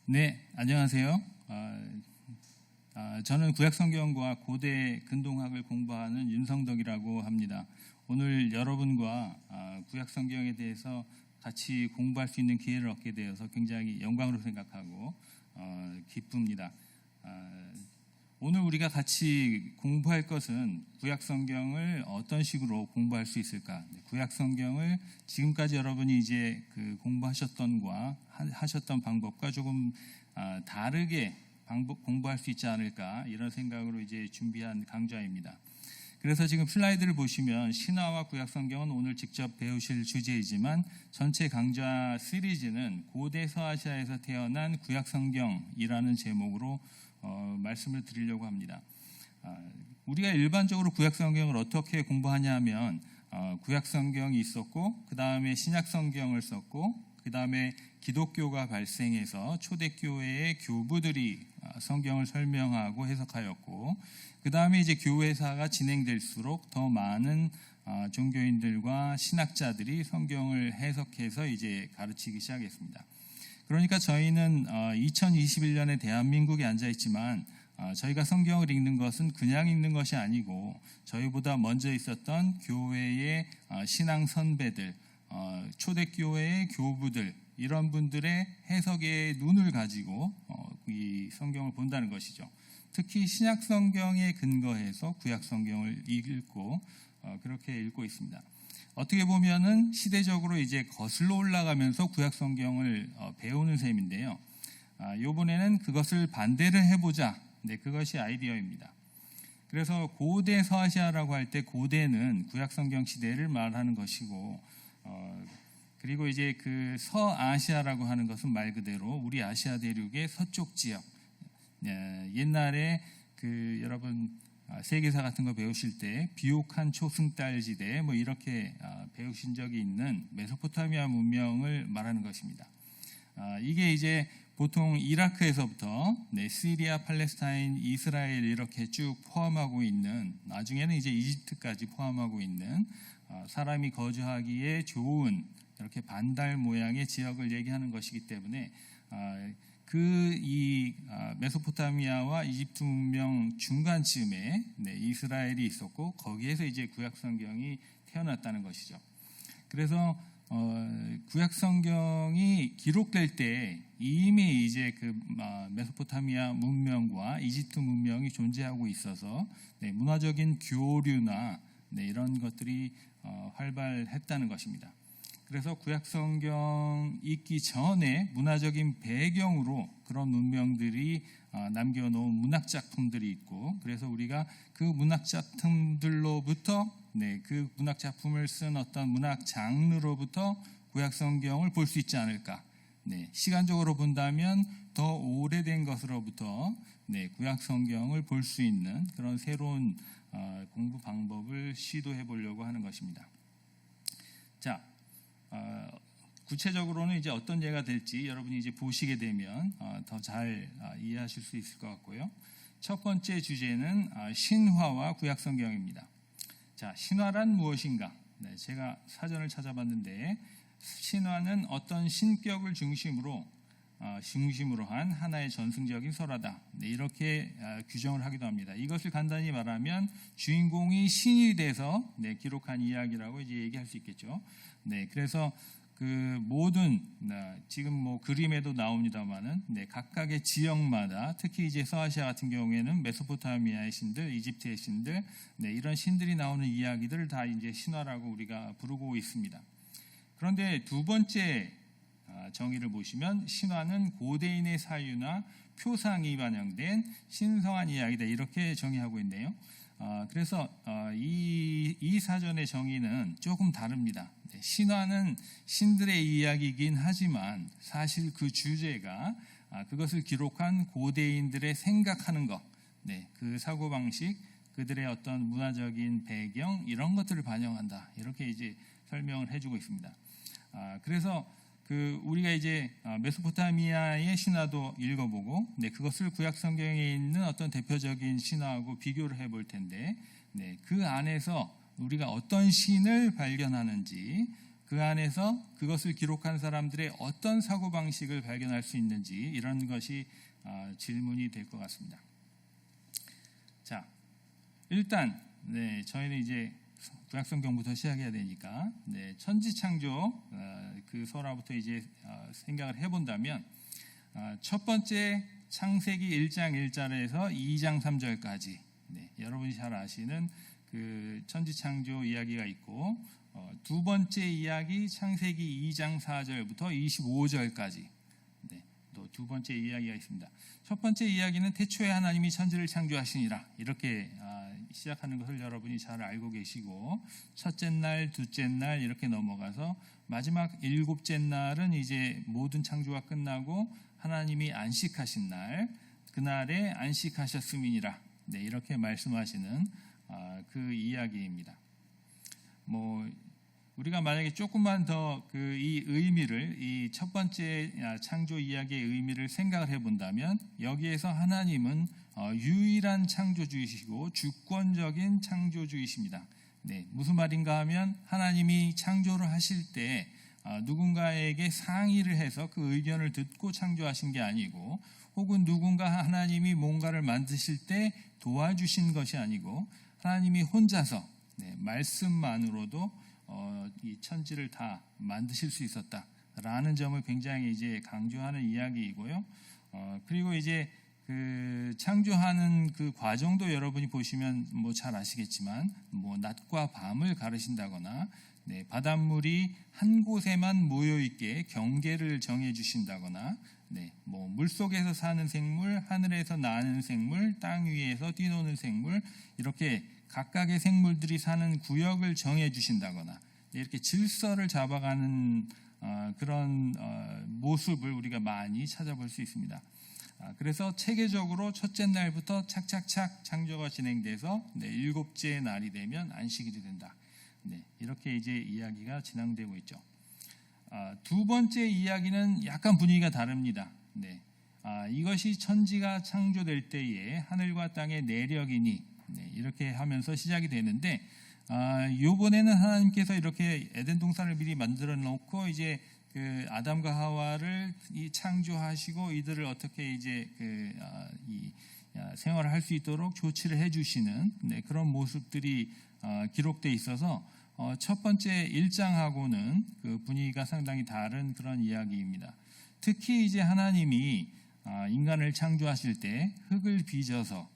네, 안녕하세요. 저는 구약성경과 고대 근동학을 공부하는 윤성덕이라고 합니다. 오늘 여러분과 구약성경에 대해서 같이 공부할 수 있는 기회를 얻게 되어서 굉장히 영광으로 생각하고 기쁩니다. 오늘 우리가 같이 공부할 것은 구약성경을 어떤 식으로 공부할 수 있을까? 구약성경을 지금까지 여러분이 이제 공부하셨던 방법과 조금 다르게 공부할 수 있지 않을까 이런 생각으로 이제 준비한 강좌입니다. 그래서 지금 슬라이드를 보시면 신화와 구약성경은 오늘 직접 배우실 주제이지만 전체 강좌 시리즈는 고대 서아시아에서 태어난 구약성경이라는 제목으로 말씀을 드리려고 합니다. 우리가 일반적으로 구약성경을 어떻게 공부하냐 하면 구약성경이 있었고 그 다음에 신약성경을 썼고 그 다음에 기독교가 발생해서 초대교회의 교부들이 성경을 설명하고 해석하였고 그 다음에 이제 교회사가 진행될수록 더 많은 종교인들과 신학자들이 성경을 해석해서 이제 가르치기 시작했습니다. 그러니까 저희는 2021년에 대한민국에 앉아 있지만 저희가 성경을 읽는 것은 그냥 읽는 것이 아니고 저희보다 먼저 있었던 교회의 신앙 선배들, 초대교회의 교부들 이런 분들의 해석의 눈을 가지고 이 성경을 본다는 것이죠. 특히 신약 성경에 근거해서 구약 성경을 읽고 그렇게 읽고 있습니다. 어떻게 보면은 시대적으로 이제 거슬러 올라가면서 구약 성경을 배우는 셈인데요. 이번에는 그것을 반대를 해보자. 네, 그것이 아이디어입니다. 그래서 고대 서아시아라고 할 때 고대는 구약 성경 시대를 말하는 것이고, 그리고 이제 그 서아시아라고 하는 것은 말 그대로 우리 아시아 대륙의 서쪽 지역. 옛날에 여러분 세계사 같은 거 배우실 때 비옥한 초승달지대 뭐 이렇게 배우신 적이 있는 메소포타미아 문명을 말하는 것입니다. 이게 이제 보통 이라크에서부터 시리아, 팔레스타인, 이스라엘 이렇게 쭉 포함하고 있는 나중에는 이제 이집트까지 포함하고 있는 사람이 거주하기에 좋은 이렇게 반달 모양의 지역을 얘기하는 것이기 때문에 이 메소포타미아와 이집트 문명 중간쯤에 이스라엘이 있었고 거기에서 이제 구약 성경이 태어났다는 것이죠. 그래서 구약 성경이 기록될 때 이미 이제 메소포타미아 문명과 이집트 문명이 존재하고 있어서 문화적인 교류나 이런 것들이 활발했다는 것입니다. 그래서 구약성경 읽기 전에 문화적인 배경으로 그런 문명들이 남겨놓은 문학작품들이 있고 그래서 우리가 그 문학작품들로부터 그 문학작품을 쓴 어떤 문학 장르로부터 구약성경을 볼 수 있지 않을까. 시간적으로 본다면 더 오래된 것으로부터 구약성경을 볼 수 있는 그런 새로운 공부 방법을 시도해 보려고 하는 것입니다. 자, 구체적으로는 이제 어떤 예가 될지 여러분이 이제 보시게 되면 더 잘 이해하실 수 있을 것 같고요. 첫 번째 주제는 신화와 구약성경입니다. 자, 신화란 무엇인가? 제가 사전을 찾아봤는데 신화는 어떤 신격을 중심으로 한 하나의 전승적인 설화다. 이렇게 규정을 하기도 합니다. 이것을 간단히 말하면 주인공이 신이 돼서 기록한 이야기라고 이제 얘기할 수 있겠죠. 그래서 그 모든 지금 뭐 그림에도 나옵니다만은 각각의 지역마다 특히 이제 서아시아 같은 경우에는 메소포타미아의 신들, 이집트의 신들 이런 신들이 나오는 이야기들을 다 이제 신화라고 우리가 부르고 있습니다. 그런데 두 번째 정의를 보시면 신화는 고대인의 사유나 표상이 반영된 신성한 이야기다 이렇게 정의하고 있네요. 그래서 이 사전의 정의는 조금 다릅니다. 신화는 신들의 이야기이긴 하지만 사실 그 주제가 그것을 기록한 고대인들의 생각하는 것, 그 사고방식, 그들의 어떤 문화적인 배경 이런 것들을 반영한다 이렇게 이제 설명을 해주고 있습니다. 그래서 우리가 이제 메소포타미아의 신화도 읽어보고 그것을 구약 성경에 있는 어떤 대표적인 신화하고 비교를 해볼 텐데 그 안에서 우리가 어떤 신을 발견하는지 그 안에서 그것을 기록한 사람들의 어떤 사고방식을 발견할 수 있는지 이런 것이 질문이 될 것 같습니다. 자, 일단 저희는 이제 구약성경부터 시작해야 되니까 천지창조 그 설화부터 이제 생각을 해본다면 첫 번째 창세기 1장 1절에서 2장 3절까지 여러분이 잘 아시는 그 천지창조 이야기가 있고 두 번째 이야기 창세기 2장 4절부터 25절까지 또 두 번째 이야기가 있습니다. 첫 번째 이야기는 태초에 하나님이 천지를 창조하시니라 이렇게 시작하는 것을 여러분이 잘 알고 계시고 첫째 날, 둘째 날 이렇게 넘어가서 마지막 일곱째 날은 이제 모든 창조가 끝나고 하나님이 안식하신 날 그날에 안식하셨음이니라 이렇게 말씀하시는 그 이야기입니다. 우리가 만약에 조금만 더 이 의미를 이 첫 번째 창조 이야기의 의미를 생각을 해본다면 여기에서 하나님은 유일한 창조주이시고 주권적인 창조주이십니다. 무슨 말인가 하면 하나님이 창조를 하실 때 누군가에게 상의를 해서 그 의견을 듣고 창조하신 게 아니고 혹은 누군가 하나님이 뭔가를 만드실 때 도와주신 것이 아니고 하나님이 혼자서 말씀만으로도 이 천지를 다 만드실 수 있었다라는 점을 굉장히 이제 강조하는 이야기이고요. 그리고 이제 그 창조하는 그 과정도 여러분이 보시면 잘 아시겠지만 낮과 밤을 가르신다거나 바닷물이 한 곳에만 모여 있게 경계를 정해 주신다거나 물속에서 사는 생물, 하늘에서 나는 생물, 땅 위에서 뛰노는 생물 이렇게 각각의 생물들이 사는 구역을 정해 주신다거나 이렇게 질서를 잡아가는 그런 모습을 우리가 많이 찾아볼 수 있습니다. 그래서 체계적으로 첫째 날부터 착착착 창조가 진행돼서 일곱째 날이 되면 안식일이 된다. 이렇게 이제 이야기가 진행되고 있죠. 두 번째 이야기는 약간 분위기가 다릅니다. 이것이 천지가 창조될 때에 하늘과 땅의 내력이니 이렇게 하면서 시작이 되는데 이번에는 하나님께서 이렇게 에덴 동산을 미리 만들어 놓고 이제 그 아담과 하와를 창조하시고 이들을 어떻게 이제 생활을 할 수 있도록 조치를 해주시는 그런 모습들이 기록돼 있어서 첫 번째 1장하고는 그 분위기가 상당히 다른 그런 이야기입니다. 특히 이제 하나님이 인간을 창조하실 때 흙을 빚어서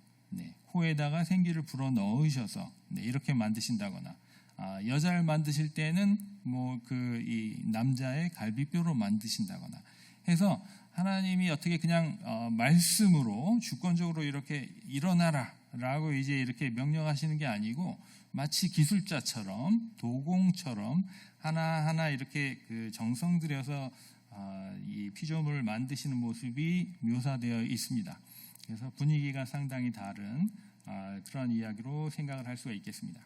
코에다가 생기를 불어 넣으셔서 이렇게 만드신다거나 여자를 만드실 때는 이 남자의 갈비뼈로 만드신다거나 해서 하나님이 어떻게 그냥 말씀으로 주권적으로 이렇게 일어나라라고 이제 이렇게 명령하시는 게 아니고 마치 기술자처럼 도공처럼 하나하나 이렇게 그 정성 들여서 이 피조물을 만드시는 모습이 묘사되어 있습니다. 그래서 분위기가 상당히 다른 그런 이야기로 생각을 할 수가 있겠습니다.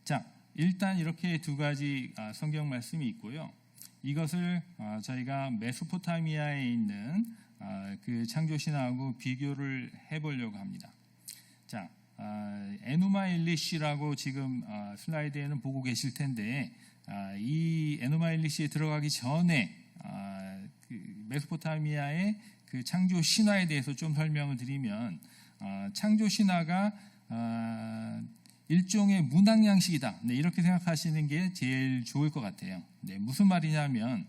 자, 일단 이렇게 두 가지 성경 말씀이 있고요. 이것을 저희가 메소포타미아에 있는 그 창조신화하고 비교를 해보려고 합니다. 자, 에누마 엘리시라고 지금 슬라이드에는 보고 계실 텐데 이 에누마 엘리시에 들어가기 전에 그 메소포타미아의 그 창조 신화에 대해서 좀 설명을 드리면 창조 신화가 일종의 문학 양식이다. 이렇게 생각하시는 게 제일 좋을 것 같아요. 무슨 말이냐면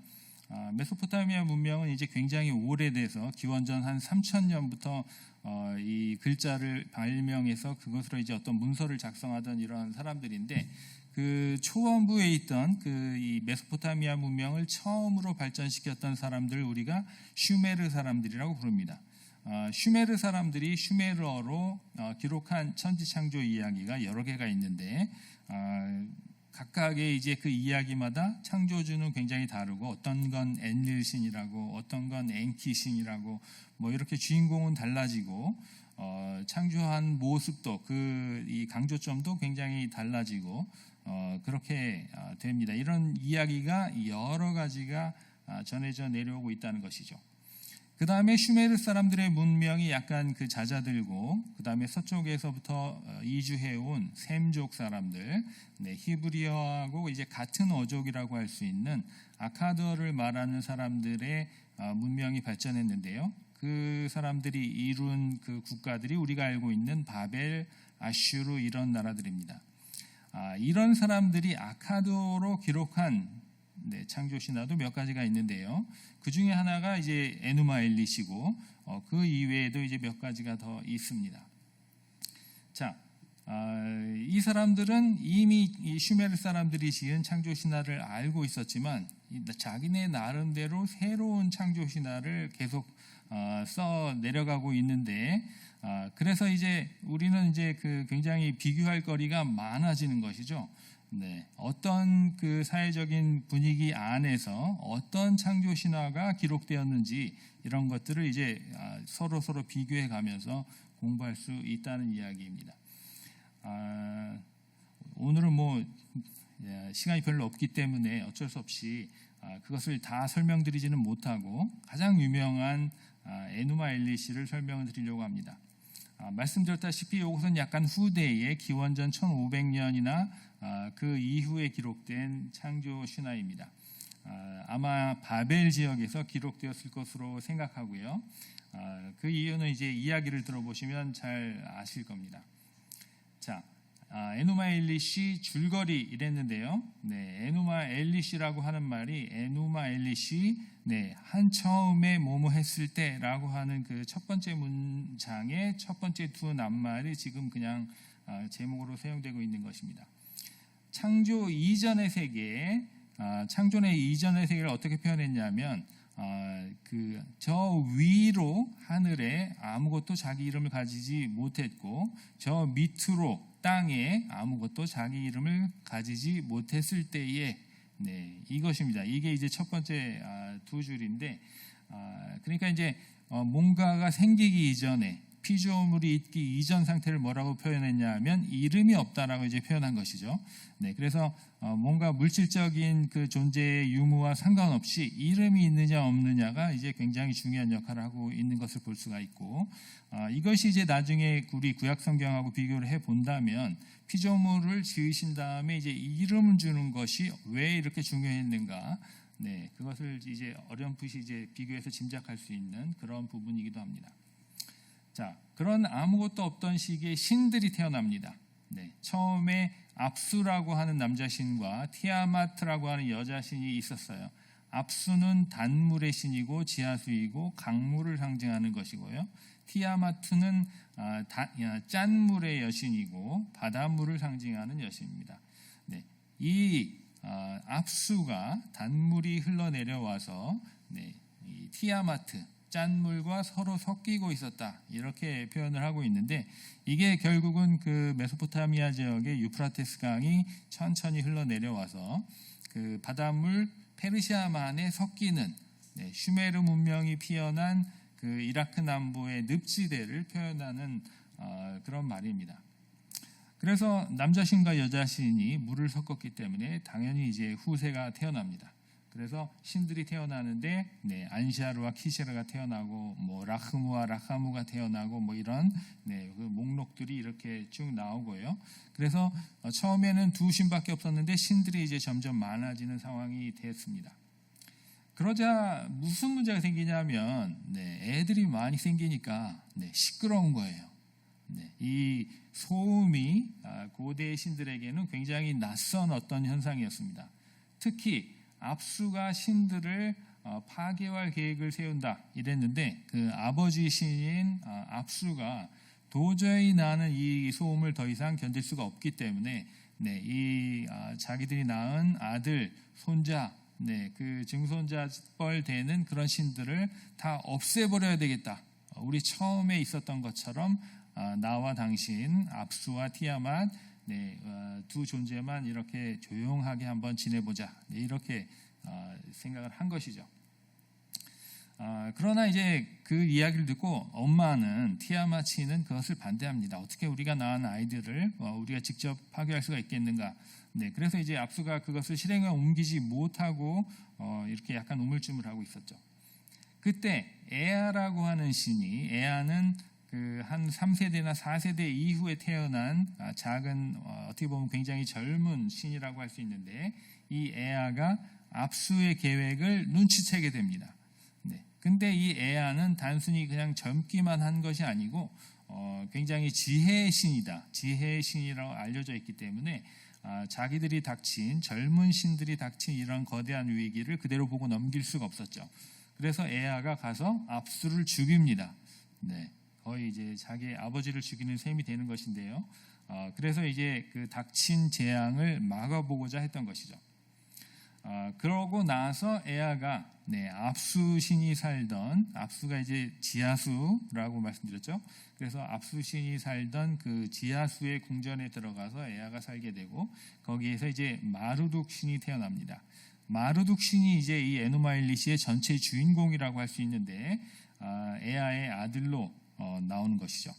메소포타미아 문명은 이제 굉장히 오래돼서 기원전 한 3,000년부터 이 글자를 발명해서 그것으로 이제 어떤 문서를 작성하던 이런 사람들인데 그 초원부에 있던 그 이 메소포타미아 문명을 처음으로 발전시켰던 사람들 우리가 슈메르 사람들이라고 부릅니다. 슈메르 사람들이 슈메르어로 기록한 천지창조 이야기가 여러 개가 있는데 각각의 이제 그 이야기마다 창조주는 굉장히 다르고 어떤 건 엔릴신이라고 어떤 건 엔키신이라고 이렇게 주인공은 달라지고 창조한 모습도 그 이 강조점도 굉장히 달라지고 그렇게 됩니다. 이런 이야기가 여러 가지가 전해져 내려오고 있다는 것이죠. 그 다음에 슈메르 사람들의 문명이 약간 그 잦아들고, 그 다음에 서쪽에서부터 이주해온 셈족 사람들, 히브리어하고 이제 같은 어족이라고 할 수 있는 아카드어를 말하는 사람들의 문명이 발전했는데요. 그 사람들이 이룬 그 국가들이 우리가 알고 있는 바벨, 아슈르 이런 나라들입니다. 이런 사람들이 아카드어로 기록한 창조 신화도 몇 가지가 있는데요. 그 중에 하나가 이제 에누마 엘리시고, 그 이외에도 이제 몇 가지가 더 있습니다. 자, 이 사람들은 이미 이 슈메르 사람들이 지은 창조 신화를 알고 있었지만 자기네 나름대로 새로운 창조 신화를 계속 써 내려가고 있는데, 그래서 이제 우리는 이제 그 굉장히 비교할 거리가 많아지는 것이죠. 어떤 그 사회적인 분위기 안에서 어떤 창조 신화가 기록되었는지 이런 것들을 이제 서로 비교해 가면서 공부할 수 있다는 이야기입니다. 오늘은 뭐 시간이 별로 없기 때문에 어쩔 수 없이 그것을 다 설명드리지는 못하고 가장 유명한 에누마 엘리시를 설명을 드리려고 합니다. 말씀드렸다시피 이것은 약간 후대의 기원전 1500년이나 그 이후에 기록된 창조 신화입니다. 아마 바벨 지역에서 기록되었을 것으로 생각하고요. 그 이유는 이제 이야기를 들어보시면 잘 아실 겁니다. 자, 에누마 엘리시 줄거리 이랬는데요. 에누마 엘리시라고 하는 말이 에누마 엘리시 한 처음에 뭐뭐 했을 때라고 하는 그 첫 번째 문장의 첫 번째 두 낱말이 지금 그냥 제목으로 사용되고 있는 것입니다. 창조 이전의 세계, 창조의 이전의 세계를 어떻게 표현했냐면 저 위로 하늘에 아무것도 자기 이름을 가지지 못했고 저 밑으로 땅에 아무것도 자기 이름을 가지지 못했을 때에 이것입니다. 이게 이제 첫 번째 두 줄인데, 그러니까 이제 뭔가가 생기기 이전에 피조물이 있기 이전 상태를 뭐라고 표현했냐면 이름이 없다라고 이제 표현한 것이죠. 그래서 뭔가 물질적인 그 존재의 유무와 상관없이 이름이 있느냐 없느냐가 이제 굉장히 중요한 역할을 하고 있는 것을 볼 수가 있고, 이것이 이제 나중에 우리 구약 성경하고 비교를 해 본다면 피조물을 지으신 다음에 이제 이름을 주는 것이 왜 이렇게 중요했는가, 그것을 이제 어렴풋이 이제 비교해서 짐작할 수 있는 그런 부분이기도 합니다. 자, 그런 아무것도 없던 시기에 신들이 태어납니다. 처음에 압수라고 하는 남자신과 티아마트라고 하는 여자신이 있었어요. 압수는 단물의 신이고 지하수이고 강물을 상징하는 것이고요. 티아마트는 짠물의 여신이고 바닷물을 상징하는 여신입니다. 이 압수가 단물이 흘러내려와서 이 티아마트 짠물과 서로 섞이고 있었다 이렇게 표현을 하고 있는데, 이게 결국은 그 메소포타미아 지역의 유프라테스 강이 천천히 흘러내려와서 그 바닷물 페르시아만에 섞이는 슈메르 문명이 피어난 그 이라크 남부의 늪지대를 표현하는 그런 말입니다. 그래서 남자신과 여자신이 물을 섞었기 때문에 당연히 이제 후세가 태어납니다. 그래서 신들이 태어나는데 안시아르와 키시르가 태어나고 뭐 라흐무와 라하무가 태어나고 뭐 이런 그 목록들이 이렇게 쭉 나오고요. 그래서 처음에는 두 신밖에 없었는데 신들이 이제 점점 많아지는 상황이 됐습니다. 그러자 무슨 문제가 생기냐면 애들이 많이 생기니까 시끄러운 거예요. 이 소음이 고대 신들에게는 굉장히 낯선 어떤 현상이었습니다. 특히 압수가 신들을 파괴할 계획을 세운다 이랬는데 그 아버지 신인 압수가 도저히 나는 이 소음을 더 이상 견딜 수가 없기 때문에 이 자기들이 낳은 아들, 손자, 그 증손자뻘 되는 그런 신들을 다 없애버려야 되겠다. 우리 처음에 있었던 것처럼 나와 당신, 압수와 티아맛 두 존재만 이렇게 조용하게 한번 지내보자 이렇게 생각을 한 것이죠. 그러나 이제 그 이야기를 듣고 엄마는 티아마치는 그것을 반대합니다. 어떻게 우리가 낳은 아이들을 우리가 직접 파괴할 수가 있겠는가. 그래서 이제 압수가 그것을 실행에 옮기지 못하고 이렇게 약간 우물쭈물하고 있었죠. 그때 에아라고 하는 신이, 에아는 그 한 3세대나 4세대 이후에 태어난 작은, 어떻게 보면 굉장히 젊은 신이라고 할 수 있는데, 이 에아가 압수의 계획을 눈치채게 됩니다. 네. 근데 이 에아는 단순히 그냥 젊기만 한 것이 아니고 굉장히 지혜의 신이다, 지혜의 신이라고 알려져 있기 때문에 자기들이 닥친, 젊은 신들이 닥친 이런 거대한 위기를 그대로 보고 넘길 수가 없었죠. 그래서 에아가 가서 압수를 죽입니다. 네. 거의 이제 자기 아버지를 죽이는 셈이 되는 것인데요. 그래서 이제 그 닥친 재앙을 막아보고자 했던 것이죠. 그러고 나서 에아가, 압수 신이 살던, 압수가 이제 지하수라고 말씀드렸죠. 그래서 압수 신이 살던 그 지하수의 궁전에 들어가서 에아가 살게 되고, 거기에서 이제 마르둑 신이 태어납니다. 마르둑 신이 이제 이 에노마일리시의 전체 주인공이라고 할 수 있는데, 에아의 아들로 나오는 것이죠.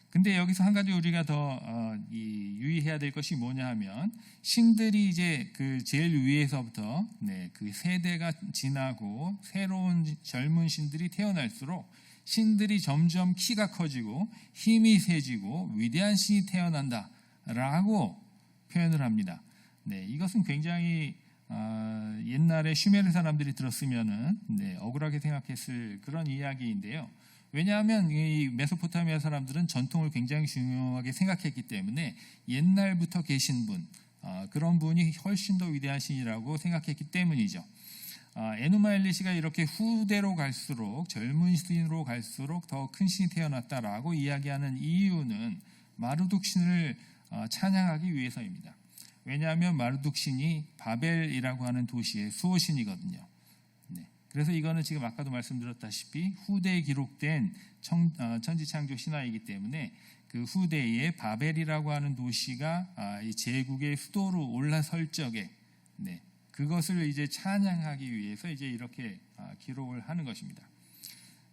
근데 여기서 한 가지 우리가 더 유의해야 될 것이 뭐냐 하면, 신들이 이제 그 제일 위에서부터 그 세대가 지나고 새로운 젊은 신들이 태어날수록 신들이 점점 키가 커지고 힘이 세지고 위대한 신이 태어난다라고 표현을 합니다. 이것은 굉장히 옛날에 슈메르 사람들이 들었으면은 억울하게 생각했을 그런 이야기인데요. 왜냐하면 이 메소포타미아 사람들은 전통을 굉장히 중요하게 생각했기 때문에 옛날부터 계신 분, 그런 분이 훨씬 더 위대한 신이라고 생각했기 때문이죠. 에누마엘리시가 이렇게 후대로 갈수록, 젊은 신으로 갈수록 더 큰 신이 태어났다라고 이야기하는 이유는 마르둑 신을 찬양하기 위해서입니다. 왜냐하면 마르둑 신이 바벨이라고 하는 도시의 수호신이거든요. 그래서 이거는 지금 아까도 말씀드렸다시피 후대에 기록된 천지창조 신화이기 때문에 그 후대에 바벨이라고 하는 도시가 이 제국의 수도로 올라설 적에 그것을 이제 찬양하기 위해서 이제 이렇게 기록을 하는 것입니다.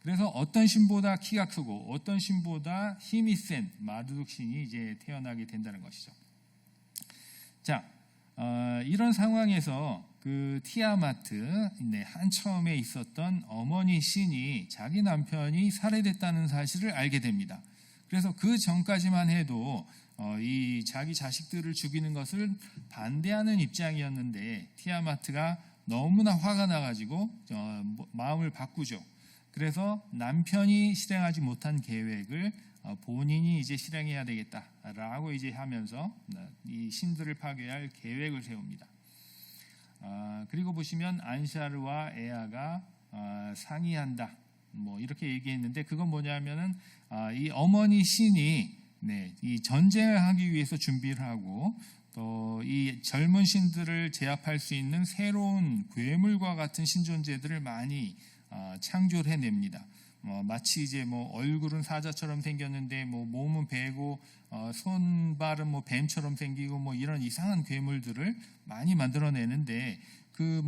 그래서 어떤 신보다 키가 크고 어떤 신보다 힘이 센 마르둑 신이 이제 태어나게 된다는 것이죠. 자, 이런 상황에서 그 티아마트, 한 처음에 있었던 어머니 신이 자기 남편이 살해됐다는 사실을 알게 됩니다. 그래서 그 전까지만 해도 이 자기 자식들을 죽이는 것을 반대하는 입장이었는데, 티아마트가 너무나 화가 나가지고 마음을 바꾸죠. 그래서 남편이 실행하지 못한 계획을 본인이 이제 실행해야 되겠다라고 이제 하면서 이 신들을 파괴할 계획을 세웁니다. 그리고 보시면 안샤르와 에아가 상의한다, 뭐 이렇게 얘기했는데, 그건 뭐냐면은 이 어머니 신이 이 전쟁을 하기 위해서 준비를 하고, 또 이 젊은 신들을 제압할 수 있는 새로운 괴물과 같은 신존재들을 많이 창조를 해냅니다. 마치 이제 뭐 얼굴은 사자처럼 생겼는데 몸은 배고 손발은 뱀처럼 생기고 이런 이상한 괴물들을 많이 만들어내는데, 그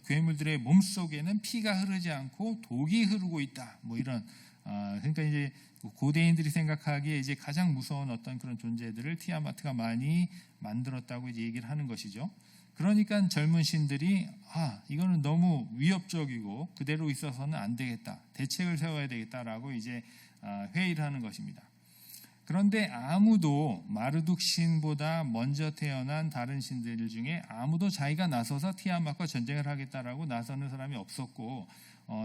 괴물들의 몸 속에는 피가 흐르지 않고 독이 흐르고 있다. 이런 그러니까 이제 고대인들이 생각하기에 이제 가장 무서운 어떤 그런 존재들을 티아마트가 많이 만들었다고 이제 얘기를 하는 것이죠. 그러니까 젊은 신들이 이거는 너무 위협적이고 그대로 있어서는 안 되겠다, 대책을 세워야 되겠다라고 이제 회의를 하는 것입니다. 그런데 아무도 마르둑 신보다 먼저 태어난 다른 신들 중에 아무도 자기가 나서서 티아마트와 전쟁을 하겠다라고 나서는 사람이 없었고,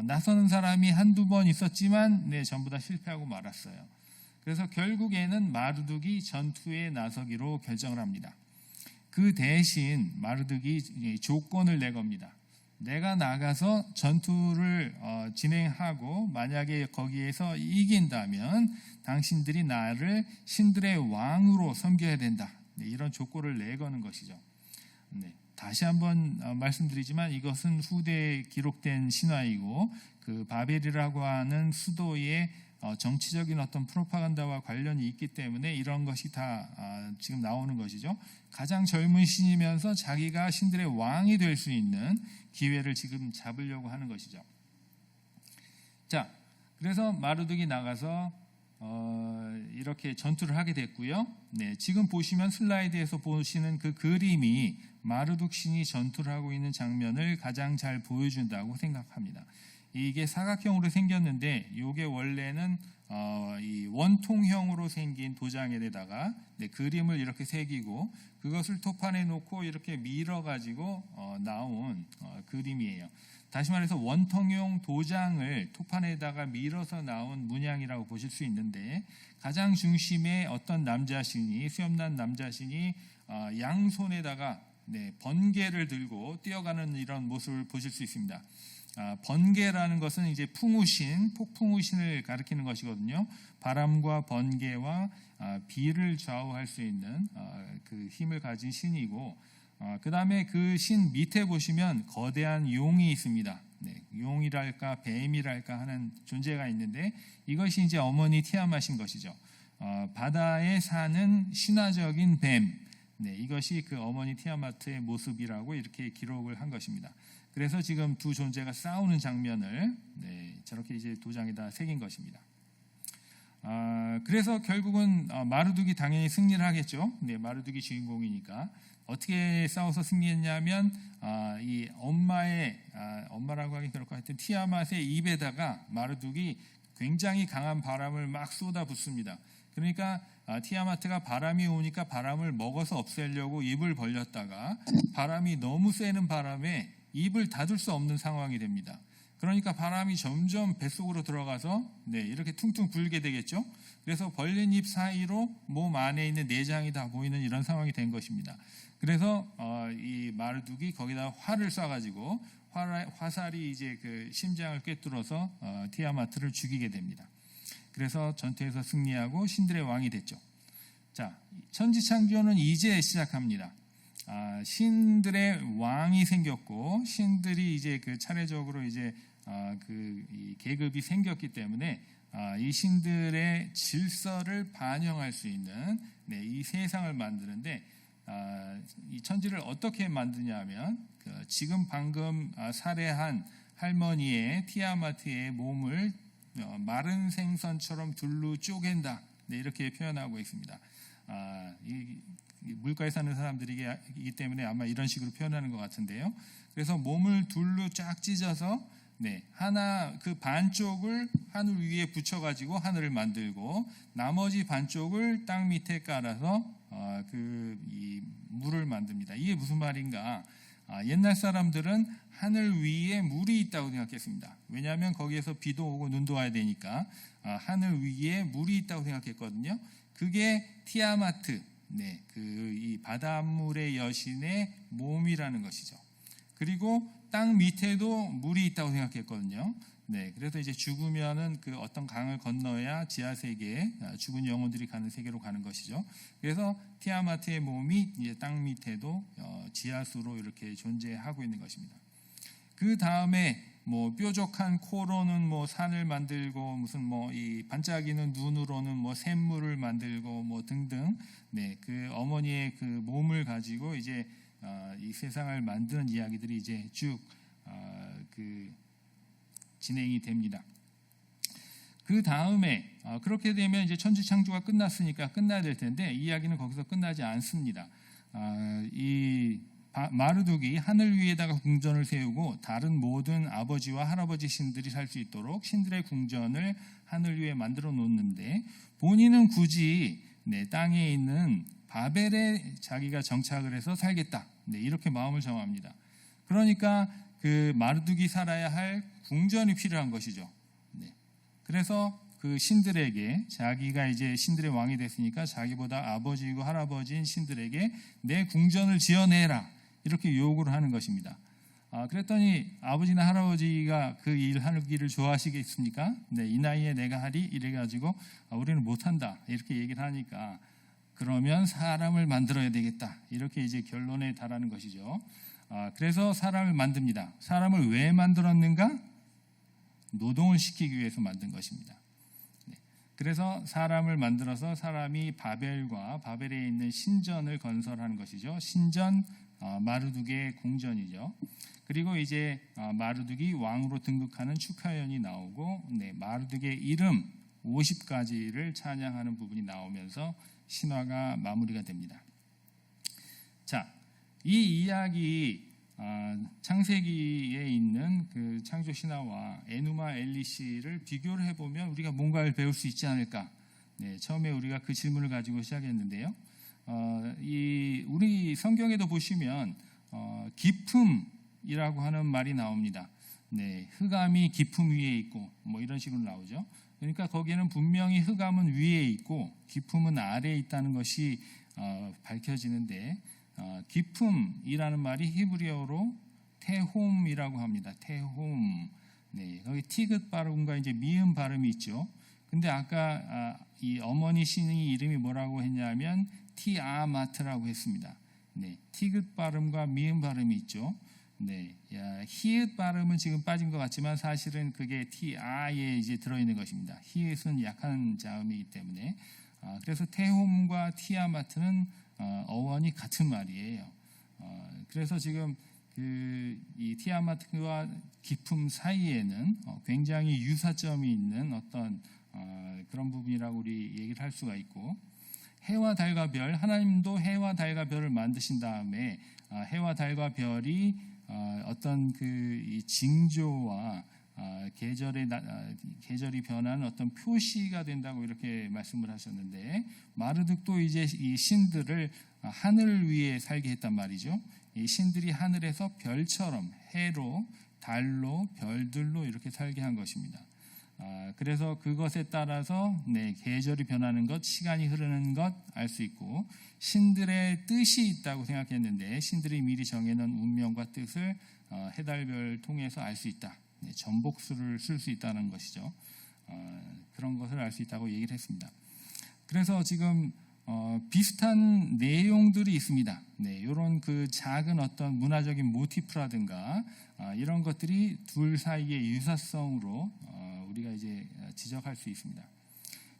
나서는 사람이 한두 번 있었지만 전부 다 실패하고 말았어요. 그래서 결국에는 마르둑이 전투에 나서기로 결정을 합니다. 그 대신 마르둑이 조건을 내겁니다. 내가 나가서 전투를 진행하고 만약에 거기에서 이긴다면 당신들이 나를 신들의 왕으로 섬겨야 된다. 이런 조건을 내거는 것이죠. 다시 한번 말씀드리지만 이것은 후대에 기록된 신화이고, 그 바벨이라고 하는 수도의 정치적인 어떤 프로파간다와 관련이 있기 때문에 이런 것이 다 지금 나오는 것이죠. 가장 젊은 신이면서 자기가 신들의 왕이 될 수 있는 기회를 지금 잡으려고 하는 것이죠. 자, 그래서 마르둑이 나가서 이렇게 전투를 하게 됐고요. 지금 보시면 슬라이드에서 보시는 그 그림이 마르둑 신이 전투를 하고 있는 장면을 가장 잘 보여준다고 생각합니다. 이게 사각형으로 생겼는데 이게 원래는 이 원통형으로 생긴 도장에다가 그림을 이렇게 새기고 그것을 토판에 놓고 이렇게 밀어가지고 나온 그림이에요. 다시 말해서 원통형 도장을 토판에다가 밀어서 나온 문양이라고 보실 수 있는데 가장 중심에 어떤 남자신이 수염난 남자신이 양손에다가 번개를 들고 뛰어가는 이런 모습을 보실 수 있습니다. 번개라는 것은 이제 풍우신, 폭풍우신을 가리키는 것이거든요. 바람과 번개와 비를 좌우할 수 있는 그 힘을 가진 신이고, 그 다음에 그 신 밑에 보시면 거대한 용이 있습니다. 용이랄까 뱀이랄까 하는 존재가 있는데 이것이 이제 어머니 티아마신 것이죠. 바다에 사는 신화적인 뱀, 이것이 그 어머니 티아마트의 모습이라고 이렇게 기록을 한 것입니다. 그래서 지금 두 존재가 싸우는 장면을 저렇게 이제 도장에다 새긴 것입니다. 그래서 결국은 마르둑이 당연히 승리를 하겠죠. 마르둑이 주인공이니까. 어떻게 싸워서 승리했냐면 이 엄마라고 하긴 그럴 것 같은 티아맛의 입에다가 마르둑이 굉장히 강한 바람을 막 쏟아붓습니다. 그러니까 티아마트가 바람이 오니까 바람을 먹어서 없애려고 입을 벌렸다가 바람이 너무 세는 바람에 입을 닫을 수 없는 상황이 됩니다. 그러니까 바람이 점점 뱃속으로 들어가서 이렇게 퉁퉁 불게 되겠죠. 그래서 벌린 입 사이로 몸 안에 있는 내장이 다 보이는 이런 상황이 된 것입니다. 그래서 이 마르둑이 거기다 활을 쏴가지고 화살이 이제 그 심장을 꿰뚫어서 티아마트를 죽이게 됩니다. 그래서 전투에서 승리하고 신들의 왕이 됐죠. 자, 천지창조는 이제 시작합니다. 신들의 왕이 생겼고 신들이 이제 그 차례적으로 이제 이 계급이 생겼기 때문에 이 신들의 질서를 반영할 수 있는 이 세상을 만드는데 이 천지를 어떻게 만드냐면 지금 방금 살해한 할머니의 티아마트의 몸을 마른 생선처럼 둘로 쪼갠다. 이렇게 표현하고 있습니다. 물가에 사는 사람들이기 때문에 아마 이런 식으로 표현하는 것 같은데요. 그래서 몸을 둘로 쫙 찢어서 하나 그 반쪽을 하늘 위에 붙여가지고 하늘을 만들고 나머지 반쪽을 땅 밑에 깔아서 이 물을 만듭니다. 이게 무슨 말인가? 옛날 사람들은 하늘 위에 물이 있다고 생각했습니다. 왜냐하면 거기에서 비도 오고 눈도 와야 되니까 하늘 위에 물이 있다고 생각했거든요. 그게 티아마트, 이 바닷물의 여신의 몸이라는 것이죠. 그리고 땅 밑에도 물이 있다고 생각했거든요. 그래서 이제 죽으면은 그 어떤 강을 건너야 지하 세계에 죽은 영혼들이 가는 세계로 가는 것이죠. 그래서 티아마트의 몸이 이제 땅 밑에도 지하수로 이렇게 존재하고 있는 것입니다. 그 다음에 뭐 뾰족한 코로는 뭐 산을 만들고 무슨 뭐 이 반짝이는 눈으로는 뭐 샘물을 만들고 뭐 등등 그 어머니의 그 몸을 가지고 이제 이 세상을 만드는 이야기들이 이제 쭉 진행이 됩니다. 그 다음에 그렇게 되면 이제 천지창조가 끝났으니까 끝나야 될 텐데 이 이야기는 거기서 끝나지 않습니다. 이 마르둑이 하늘 위에다가 궁전을 세우고 다른 모든 아버지와 할아버지 신들이 살 수 있도록 신들의 궁전을 하늘 위에 만들어 놓는데 본인은 굳이 땅에 있는 바벨에 자기가 정착을 해서 살겠다. 이렇게 마음을 정합니다. 그러니까 그 마르둑이 살아야 할 궁전이 필요한 것이죠. 그래서 그 신들에게 자기가 이제 신들의 왕이 됐으니까 자기보다 아버지이고 할아버지인 신들에게 내 궁전을 지어내라. 이렇게 요구를 하는 것입니다. 그랬더니 아버지나 할아버지가 그 일하기를 좋아하시겠습니까? 이 나이에 내가 하리? 이래가지고 우리는 못한다. 이렇게 얘기를 하니까 그러면 사람을 만들어야 되겠다. 이렇게 이제 결론에 달하는 것이죠. 그래서 사람을 만듭니다. 사람을 왜 만들었는가? 노동을 시키기 위해서 만든 것입니다. 그래서 사람을 만들어서 사람이 바벨과 바벨에 있는 신전을 건설하는 것이죠. 신전 마르둑의 궁전이죠. 그리고 이제 마르둑이 왕으로 등극하는 축하연이 나오고 마르둑의 이름 50가지를 찬양하는 부분이 나오면서 신화가 마무리가 됩니다. 자, 이 이야기 창세기에 있는 그 창조 신화와 에누마 엘리시를 비교를 해보면 우리가 뭔가를 배울 수 있지 않을까. 네, 처음에 우리가 그 질문을 가지고 시작했는데요. 우리 성경에도 보시면 기품이라고 하는 말이 나옵니다. 네, 흑암이 기품 위에 있고 뭐 이런 식으로 나오죠. 그러니까 거기에는 분명히 흑암은 위에 있고 기품은 아래에 있다는 것이 밝혀지는데, 기품이라는 말이 히브리어로 테홈이라고 합니다. 테홈. 네, 거기 티귿 발음과 이제 미음 발음이 있죠. 근데 아까 이 어머니 신의 이름이 뭐라고 했냐면 티아마트라고 했습니다. 네, 티귿 발음과 미음 발음이 있죠. 네, 히읗 발음은 지금 빠진 것 같지만 사실은 그게 티아에 이제 들어있는 것입니다. 히읗은 약한 자음이기 때문에. 그래서 테홈과 티아마트는 어원이 같은 말이에요. 그래서 지금 이 티아마트와 기품 사이에는 굉장히 유사점이 있는 어떤 그런 부분이라고 우리 얘기를 할 수가 있고, 해와 달과 별, 하나님도 해와 달과 별을 만드신 다음에 해와 달과 별이 어떤 이 징조와 계절이 변하는 어떤 표시가 된다고 이렇게 말씀을 하셨는데, 마르둑도 이제 이 신들을 하늘 위에 살게 했단 말이죠. 이 신들이 하늘에서 별처럼 해로, 달로, 별들로 이렇게 살게 한 것입니다. 그래서 그것에 따라서 계절이 변하는 것, 시간이 흐르는 것 알 수 있고, 신들의 뜻이 있다고 생각했는데 신들이 미리 정해놓은 운명과 뜻을 해달별 통해서 알 수 있다. 전복수를 쓸 수 있다는 것이죠. 그런 것을 알 수 있다고 얘기를 했습니다. 그래서 지금 비슷한 내용들이 있습니다. 이런 그 작은 어떤 문화적인 모티프라든가 이런 것들이 둘 사이의 유사성으로 우리가 이제 지적할 수 있습니다.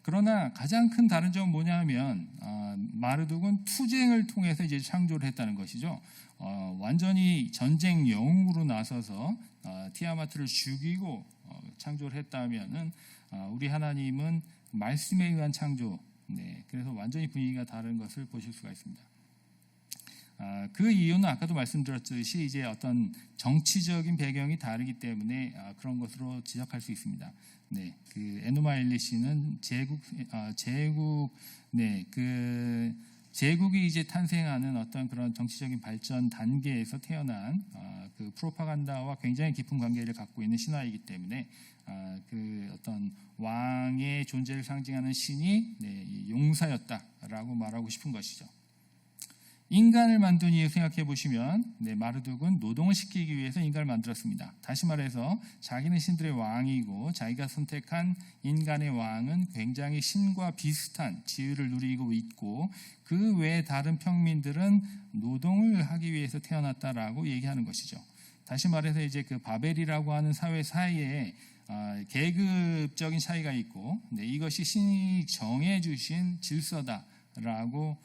그러나 가장 큰 다른 점은 뭐냐면 마르둑은 투쟁을 통해서 이제 창조를 했다는 것이죠. 완전히 전쟁 영웅으로 나서서 티아마트를 죽이고 창조를 했다면은 우리 하나님은 말씀에 의한 창조. 그래서 완전히 분위기가 다른 것을 보실 수가 있습니다. 그 이유는 아까도 말씀드렸듯이 이제 어떤 정치적인 배경이 다르기 때문에 그런 것으로 지적할 수 있습니다. 그 에누마 엘리시는 제국이 이제 탄생하는 어떤 그런 정치적인 발전 단계에서 태어난 그 프로파간다와 굉장히 깊은 관계를 갖고 있는 신화이기 때문에 그 어떤 왕의 존재를 상징하는 신이 용사였다라고 말하고 싶은 것이죠. 인간을 만든 이유 생각해 보시면 마르둑은 노동을 시키기 위해서 인간을 만들었습니다. 다시 말해서 자기는 신들의 왕이고 자기가 선택한 인간의 왕은 굉장히 신과 비슷한 지위를 누리고 있고, 그 외에 다른 평민들은 노동을 하기 위해서 태어났다라고 얘기하는 것이죠. 다시 말해서 이제 그 바벨이라고 하는 사회 사이에 계급적인 차이가 있고, 이것이 신이 정해주신 질서다라고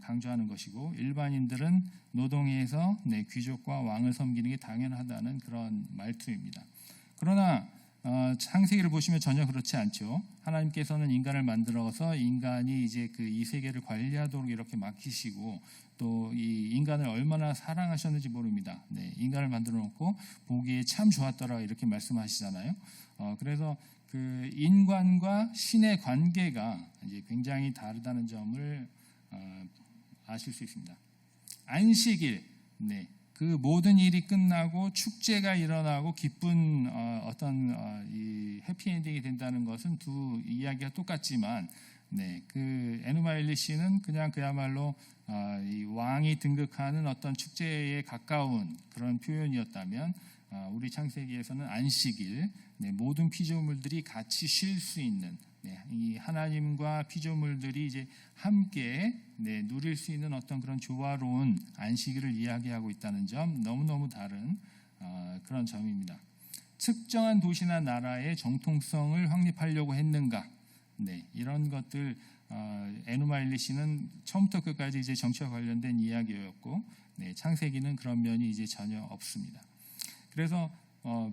강조하는 것이고, 일반인들은 노동해서 귀족과 왕을 섬기는 게 당연하다는 그런 말투입니다. 그러나 창세기를 보시면 전혀 그렇지 않죠. 하나님께서는 인간을 만들어서 인간이 이제 이 세계를 관리하도록 이렇게 맡기시고, 또 이 인간을 얼마나 사랑하셨는지 모릅니다. 인간을 만들어 놓고 보기에 참 좋았더라 이렇게 말씀하시잖아요. 그래서 그 인간과 신의 관계가 이제 굉장히 다르다는 점을 아실 수 있습니다. 안식일, 그 모든 일이 끝나고 축제가 일어나고 기쁜 어떤 이 해피엔딩이 된다는 것은 두 이야기가 똑같지만, 그 에누마 엘리시는 그냥 그야말로 이 왕이 등극하는 어떤 축제에 가까운 그런 표현이었다면, 우리 창세기에서는 안식일, 모든 피조물들이 같이 쉴 수 있는, 이 하나님과 피조물들이 이제 함께 누릴 수 있는 어떤 그런 조화로운 안식일을 이야기하고 있다는 점, 너무너무 다른 그런 점입니다. 특정한 도시나 나라의 정통성을 확립하려고 했는가? 이런 것들, 에누마 엘리시는 처음부터 끝까지 이제 정치와 관련된 이야기였고, 창세기는 그런 면이 이제 전혀 없습니다. 그래서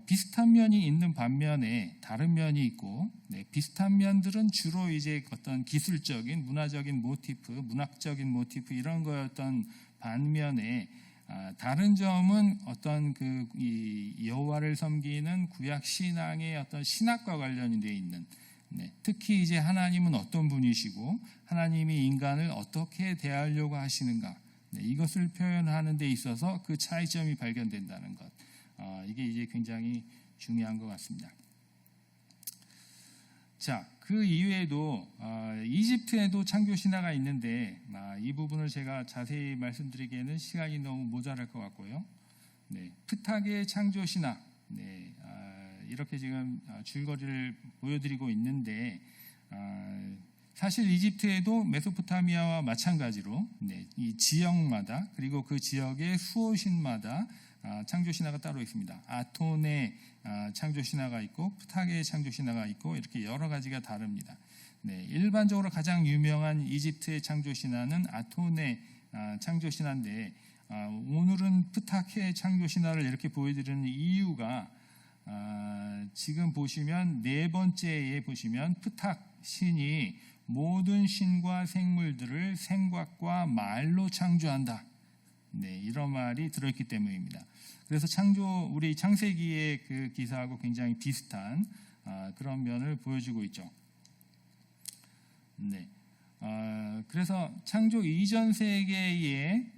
비슷한 면이 있는 반면에 다른 면이 있고, 비슷한 면들은 주로 이제 어떤 기술적인 문화적인 모티프, 문학적인 모티프 이런 거였던 반면에 다른 점은 어떤 이 여호와를 섬기는 구약 신앙의 어떤 신학과 관련이 되어 있는, 특히 이제 하나님은 어떤 분이시고 하나님이 인간을 어떻게 대하려고 하시는가, 이것을 표현하는 데 있어서 그 차이점이 발견된다는 것, 이게 이제 굉장히 중요한 것 같습니다. 자, 그 이외에도 이집트에도 창조 신화가 있는데 이 부분을 제가 자세히 말씀드리기에는 시간이 너무 모자랄 것 같고요. 프탁의 창조 신화, 이렇게 지금 줄거리를 보여드리고 있는데 사실 이집트에도 메소포타미아와 마찬가지로 이 지역마다 그리고 그 지역의 수호신마다 창조 신화가 따로 있습니다. 아톤의 창조 신화가 있고 프탁의 창조 신화가 있고 이렇게 여러 가지가 다릅니다. 일반적으로 가장 유명한 이집트의 창조 신화는 아톤의 창조 신화인데 오늘은 프탁의 창조 신화를 이렇게 보여드리는 이유가 지금 보시면 네 번째에 보시면 프탁 신이 모든 신과 생물들을 생각과 말로 창조한다. 이런 말이 들어있기 때문입니다. 그래서 우리 창세기의 그 기사하고 굉장히 비슷한 그런 면을 보여주고 있죠. 그래서 창조 이전 세계의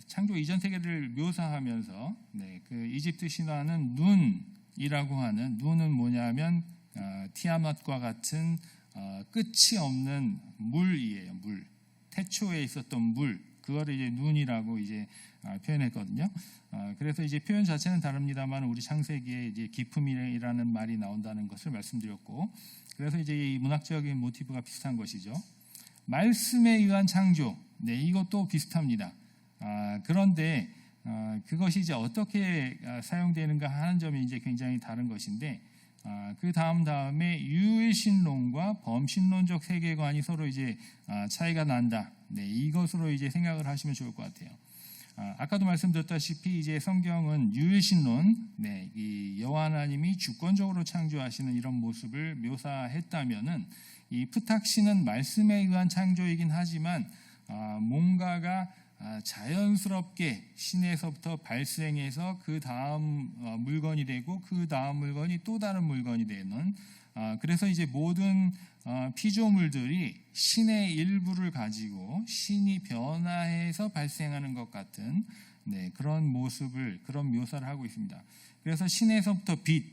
창조 이전 세계를 묘사하면서 그 이집트 신화는 눈이라고 하는, 눈은 뭐냐면 티아맛과 같은 끝이 없는 물이에요. 물. 태초에 있었던 물. 그거를 이제 눈이라고 이제 표현했거든요. 그래서 이제 표현 자체는 다릅니다만 우리 창세기에 이제 기품이라는 말이 나온다는 것을 말씀드렸고, 그래서 이제 이 문학적인 모티브가 비슷한 것이죠. 말씀에 의한 창조, 이것도 비슷합니다. 그런데 그것이 이제 어떻게 사용되는가 하는 점이 이제 굉장히 다른 것인데, 그 다음에 유일신론과 범신론적 세계관이 서로 이제 차이가 난다. 이것으로 이제 생각을 하시면 좋을 것 같아요. 아까도 말씀드렸다시피 이제 성경은 유일신론, 이 여호와 하나님이 주권적으로 창조하시는 이런 모습을 묘사했다면은 이 프탁신은 말씀에 의한 창조이긴 하지만 뭔가가 자연스럽게 신에서부터 발생해서 그 다음 물건이 되고 그 다음 물건이 또 다른 물건이 되는, 그래서 이제 모든 피조물들이 신의 일부를 가지고 신이 변화해서 발생하는 것 같은 그런 모습을, 그런 묘사를 하고 있습니다. 그래서 신에서부터 빛,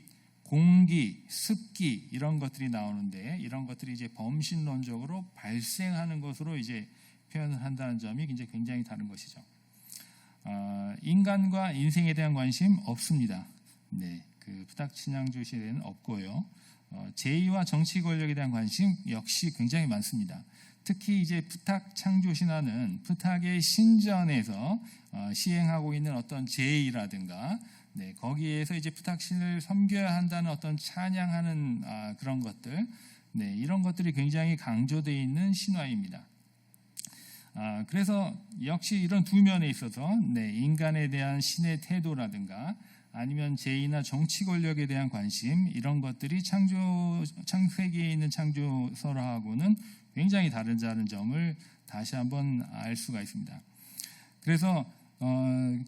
공기, 습기 이런 것들이 나오는데 이런 것들이 이제 범신론적으로 발생하는 것으로 이제 표현을 한다는 점이 이제 굉장히 다른 것이죠. 인간과 인생에 대한 관심 없습니다. 그 프탁 신앙조 시대에는 없고요. 제의와 정치 권력에 대한 관심 역시 굉장히 많습니다. 특히 이제 프탁 창조 신화는 프탁의 신전에서 시행하고 있는 어떤 제의라든가 거기에서 이제 프탁 신을 섬겨야 한다는 어떤 찬양하는 그런 것들, 이런 것들이 굉장히 강조되어 있는 신화입니다. 그래서 역시 이런 두 면에 있어서 인간에 대한 신의 태도라든가 아니면 제의나 정치 권력에 대한 관심, 이런 것들이 창세기에 있는 창조설하고는 굉장히 다르다는 점을 다시 한번 알 수가 있습니다. 그래서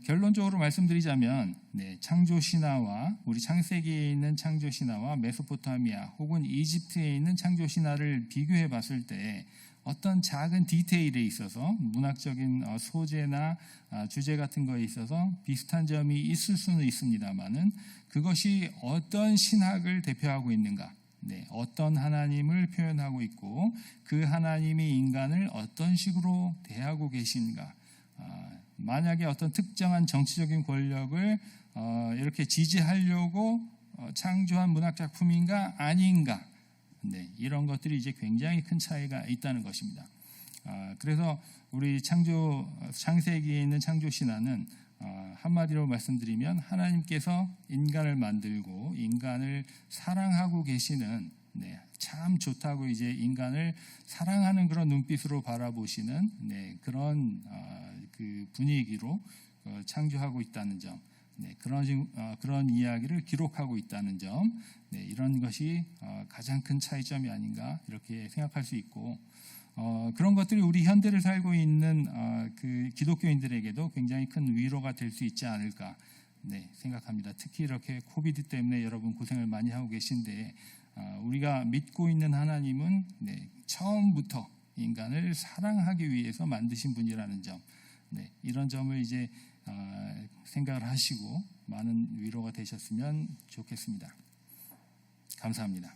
결론적으로 말씀드리자면 창조 신화와 우리 창세기에 있는 창조 신화와 메소포타미아 혹은 이집트에 있는 창조 신화를 비교해 봤을 때 어떤 작은 디테일에 있어서 문학적인 소재나 주제 같은 거에 있어서 비슷한 점이 있을 수는 있습니다만은 그것이 어떤 신학을 대표하고 있는가, 어떤 하나님을 표현하고 있고 그 하나님이 인간을 어떤 식으로 대하고 계신가, 만약에 어떤 특정한 정치적인 권력을 이렇게 지지하려고 창조한 문학 작품인가 아닌가, 이런 것들이 이제 굉장히 큰 차이가 있다는 것입니다. 그래서 우리 창세기에 있는 창조 신화는 한마디로 말씀드리면 하나님께서 인간을 만들고 인간을 사랑하고 계시는, 참 좋다고 이제 인간을 사랑하는 그런 눈빛으로 바라보시는 그런 그 분위기로 창조하고 있다는 점, 그런 이야기를 기록하고 있다는 점, 이런 것이 가장 큰 차이점이 아닌가 이렇게 생각할 수 있고, 그런 것들이 우리 현대를 살고 있는 그 기독교인들에게도 굉장히 큰 위로가 될 수 있지 않을까 생각합니다. 특히 이렇게 코비드 때문에 여러분 고생을 많이 하고 계신데 우리가 믿고 있는 하나님은 처음부터 인간을 사랑하기 위해서 만드신 분이라는 점, 이런 점을 이제 생각을 하시고 많은 위로가 되셨으면 좋겠습니다. 감사합니다.